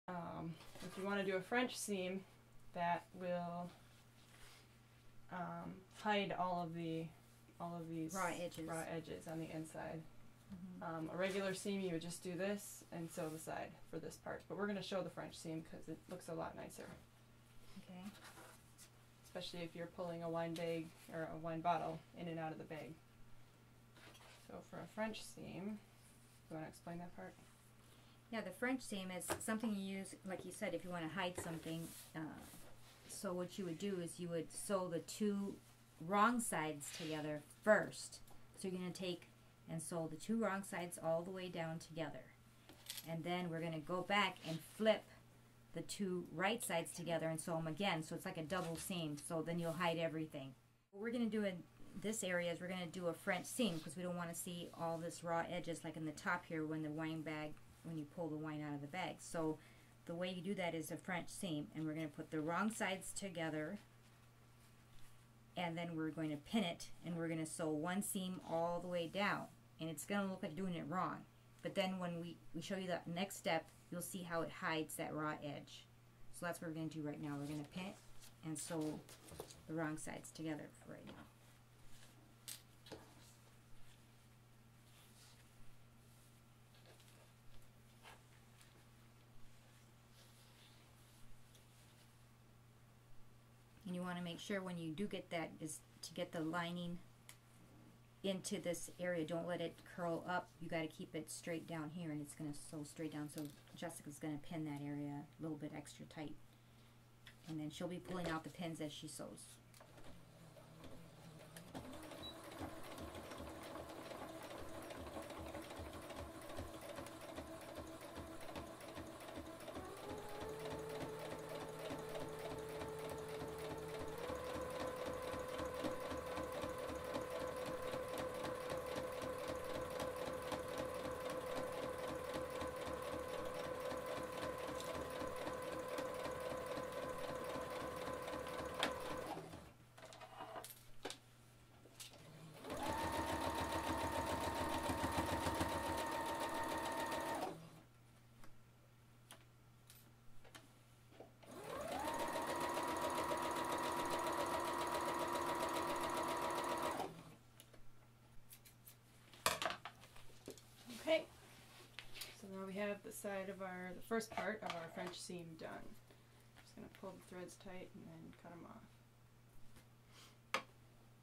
If you want to do a French seam, that will hide all of these raw edges on the inside. A regular seam, you would just do this and sew the side for this part, but we're going to show the French seam because it looks a lot nicer. Okay. Especially if you're pulling a wine bag or a wine bottle in and out of the bag. So for a French seam, you want to explain that part? Yeah, the French seam is something you use, like you said, if you want to hide something. So what you would do is you would sew the two wrong sides together first. So you're going to take and sew the two wrong sides all the way down together. And then we're going to go back and flip the two right sides together and sew them again. So it's like a double seam. So then you'll hide everything. What we're going to do in this area is we're going to do a French seam because we don't want to see all this raw edges like in the top here when the wine bag, when you pull the wine out of the bag. So the way you do that is a French seam, and we're going to put the wrong sides together, and then we're going to pin it, and we're going to sew one seam all the way down, and it's going to look like doing it wrong, but then when we show you the next step, you'll see how it hides that raw edge. So that's what we're going to do right now. We're going to pin it and sew the wrong sides together for right now. And you want to make sure when you do get that is to get the lining into this area. Don't let it curl up. You got to keep it straight down here, and it's going to sew straight down. So Jessica's going to pin that area a little bit extra tight. And then she'll be pulling out the pins as she sews. Okay, so now we have the side of the first part of our French seam done. Just going to pull the threads tight and then cut them off.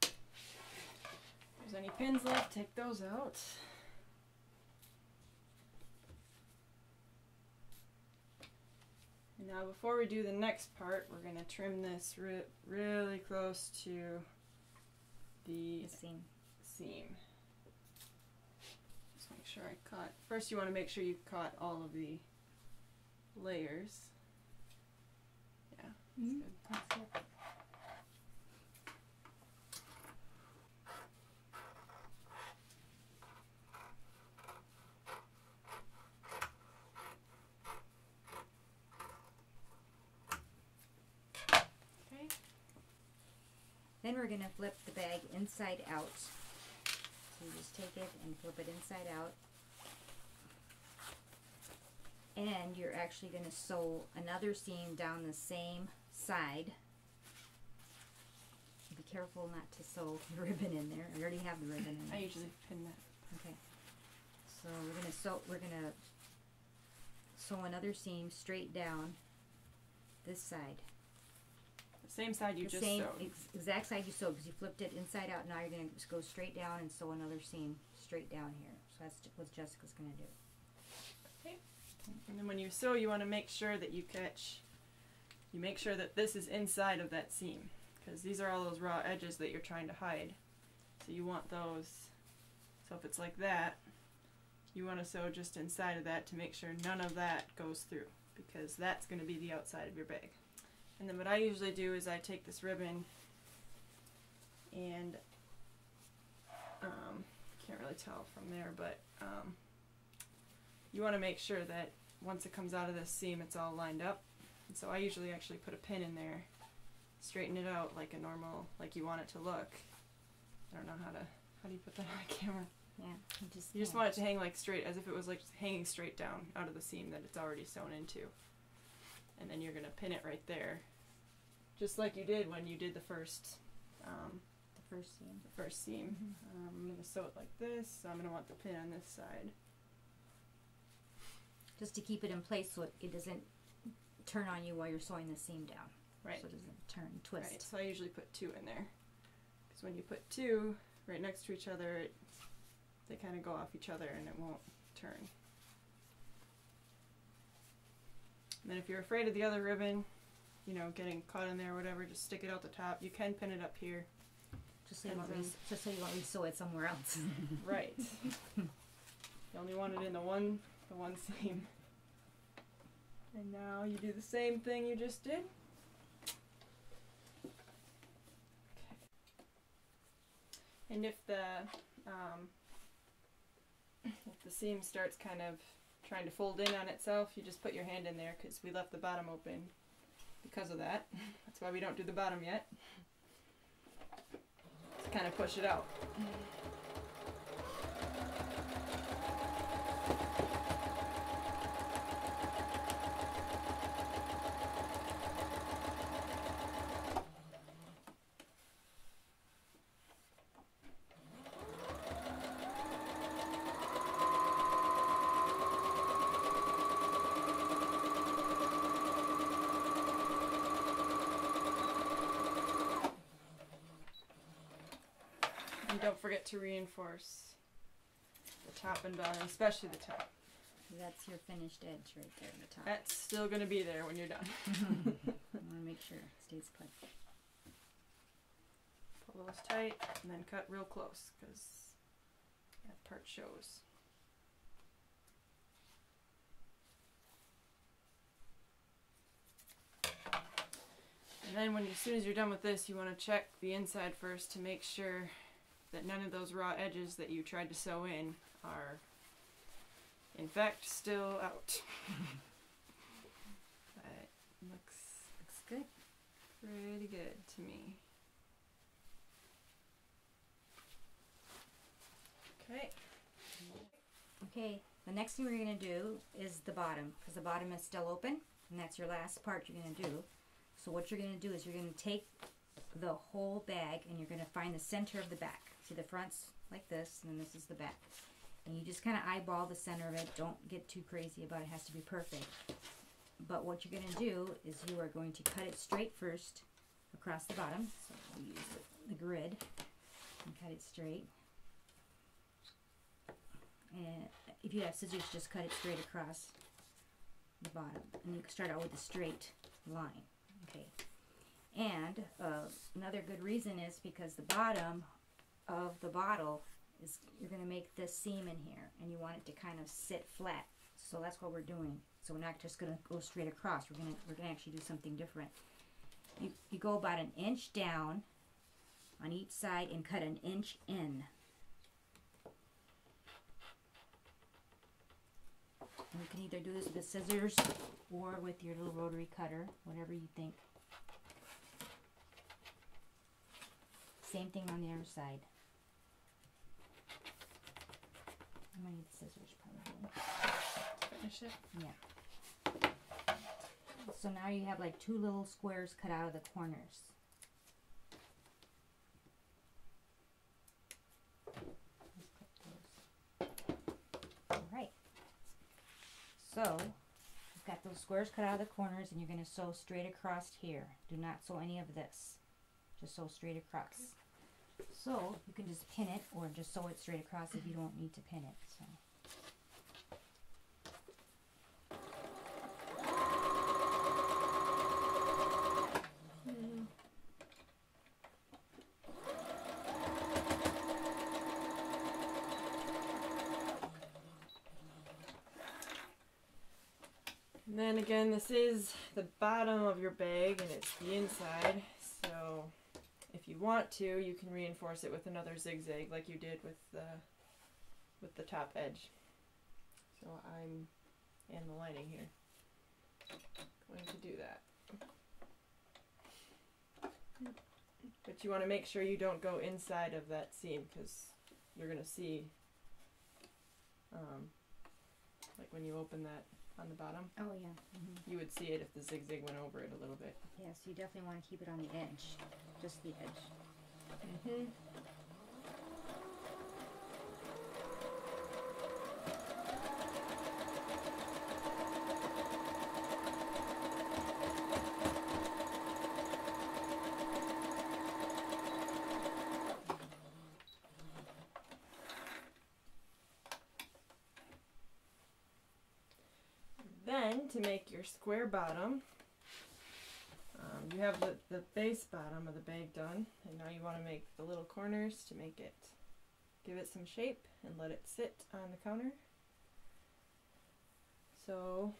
If there's any pins left, take those out. And now before we do the next part, we're going to trim this really close to the seam. Make sure I caught. First, you want to make sure you caught all of the layers. Yeah, that's good. Okay. Then we're going to flip the bag inside out. So you just take it and flip it inside out. And you're actually going to sew another seam down the same side. Be careful not to sew the ribbon in there. I already have the ribbon in there. I usually pin that. Okay. So we're going to sew another seam straight down this side. The same side you just sewed. Exact side you sewed, because you flipped it inside out. Now you're going to just go straight down and sew another seam straight down here. So that's what Jessica's going to do. Okay. And then when you sew, you want to make sure that you make sure that this is inside of that seam, because these are all those raw edges that you're trying to hide. So you want those. So if it's like that, you want to sew just inside of that to make sure none of that goes through, because that's going to be the outside of your bag. And then what I usually do is I take this ribbon and can't really tell from there, but you want to make sure that once it comes out of this seam, it's all lined up. And so I usually actually put a pin in there, straighten it out like a normal, like you want it to look. I don't know how do you put that on camera? Yeah, you just want it to hang like straight, as if it was like hanging straight down out of the seam that it's already sewn into. and then you're going to pin it right there, just like you did when you did the first seam. I'm going to sew it like this, so I'm going to want the pin on this side. Just to keep it in place so it doesn't turn on you while you're sewing the seam down. Right. So it doesn't turn, twist. Right, so I usually put 2 in there. Because when you put 2 right next to each other, they kind of go off each other and it won't turn. And then if you're afraid of the other ribbon, you know, getting caught in there or whatever, just stick it out the top. You can pin it up here. Just so you won't sew it somewhere else. Right. You only want it in the one seam. And now you do the same thing you just did. Okay. And if the seam starts kind of trying to fold in on itself, you just put your hand in there, because we left the bottom open because of that. That's why we don't do the bottom yet. Just kind of push it out. And don't forget to reinforce the top and bottom, especially the top. That's your finished edge right there in the top. That's still going to be there when you're done. I want to make sure it stays put. Pull those tight and then cut real close, because that part shows. And then as soon as you're done with this, you want to check the inside first to make sure that none of those raw edges that you tried to sew in are in fact still out. That looks good. Pretty good to me. Okay. Okay, the next thing we're going to do is the bottom, because the bottom is still open, and that's your last part you're going to do. So what you're going to do is you're going to take the whole bag and you're going to find the center of the back. See, the front's like this, and then this is the back. And you just kind of eyeball the center of it. Don't get too crazy about it. It has to be perfect. But what you're going to do is you are going to cut it straight first across the bottom. So we'll use the grid and cut it straight. And if you have scissors, just cut it straight across the bottom. And you can start out with a straight line. Okay. And another good reason is because the bottom of the bottle is, you're going to make this seam in here, and you want it to kind of sit flat. So that's what we're doing. So we're not just going to go straight across. We're going to actually do something different. You go about 1 inch down on each side and cut 1 inch in. And you can either do this with the scissors or with your little rotary cutter, whatever you think. Same thing on the other side. I'm going to need the scissors probably. Finish it? Yeah. So now you have like 2 little squares cut out of the corners. Alright. So, you've got those squares cut out of the corners, and you're going to sew straight across here. Do not sew any of this. Just sew straight across. So, you can just pin it, or just sew it straight across if you don't need to pin it. So. And then again, this is the bottom of your bag and it's the inside, so if you want to, you can reinforce it with another zigzag like you did with the top edge. So I'm in the lining here going to do that. But you want to make sure you don't go inside of that seam, because you're going to see like when you open that on the bottom. Oh yeah. You would see it if the zigzag went over it a little bit. Yeah, so you definitely want to keep it on the edge, just the edge. Then, to make your square bottom, you have the base bottom of the bag done, and now you want to make the little corners to make it, give it some shape and let it sit on the counter. So,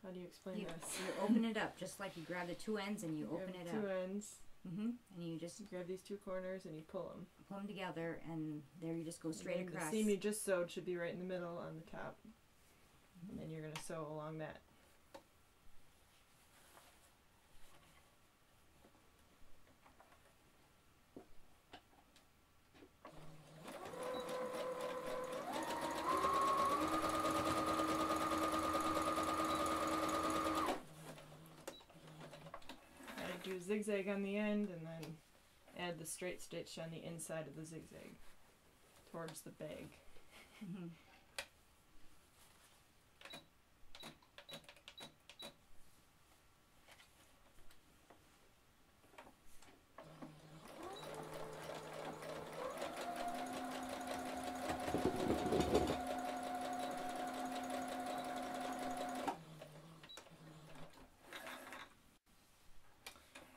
how do you explain this? You open it up, just like you grab the two ends and you open it up. Two ends. And you just grab these two corners and you pull them. Pull them together, and there you just go straight across. The seam you just sewed should be right in the middle on the top. And then you're going to sew along that. Do a zigzag on the end and then add the straight stitch on the inside of the zigzag towards the bag.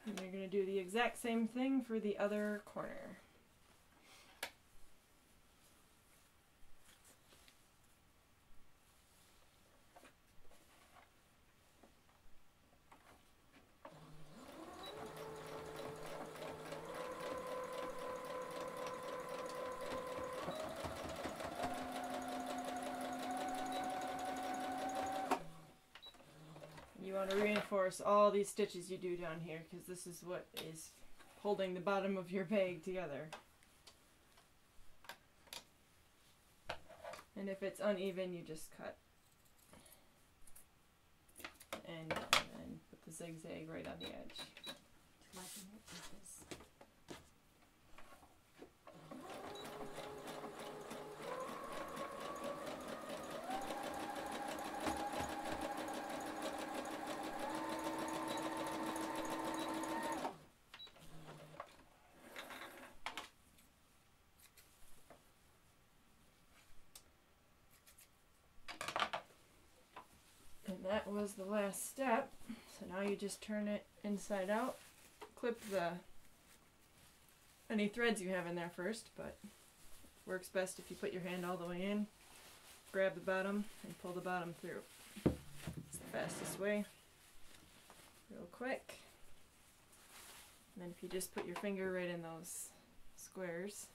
And you're going to do the exact same thing for the other corner. You want to reinforce all these stitches you do down here because this is what is holding the bottom of your bag together. And if it's uneven, you just cut and then put the zigzag right on the edge. And that was the last step. So now you just turn it inside out, clip any threads you have in there first, but works best if you put your hand all the way in, grab the bottom, and pull the bottom through. It's the fastest way. Real quick. And then if you just put your finger right in those squares,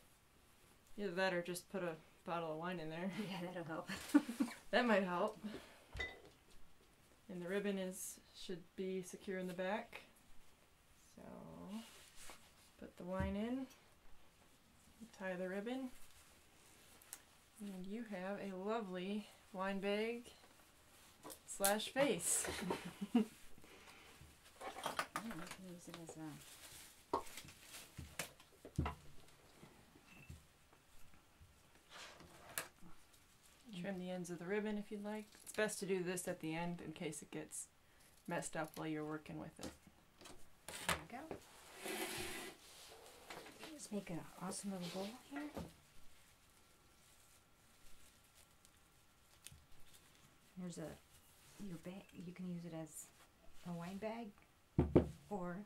either that or just put a bottle of wine in there. Yeah, that'll help. That might help. And the ribbon should be secure in the back. So put the wine in, tie the ribbon, and you have a lovely wine bag / face. Yeah, we can use it as a trim the ends of the ribbon if you'd like. It's best to do this at the end in case it gets messed up while you're working with it. There we go. Just make an awesome little bowl here. Here's your bag. You can use it as a wine bag or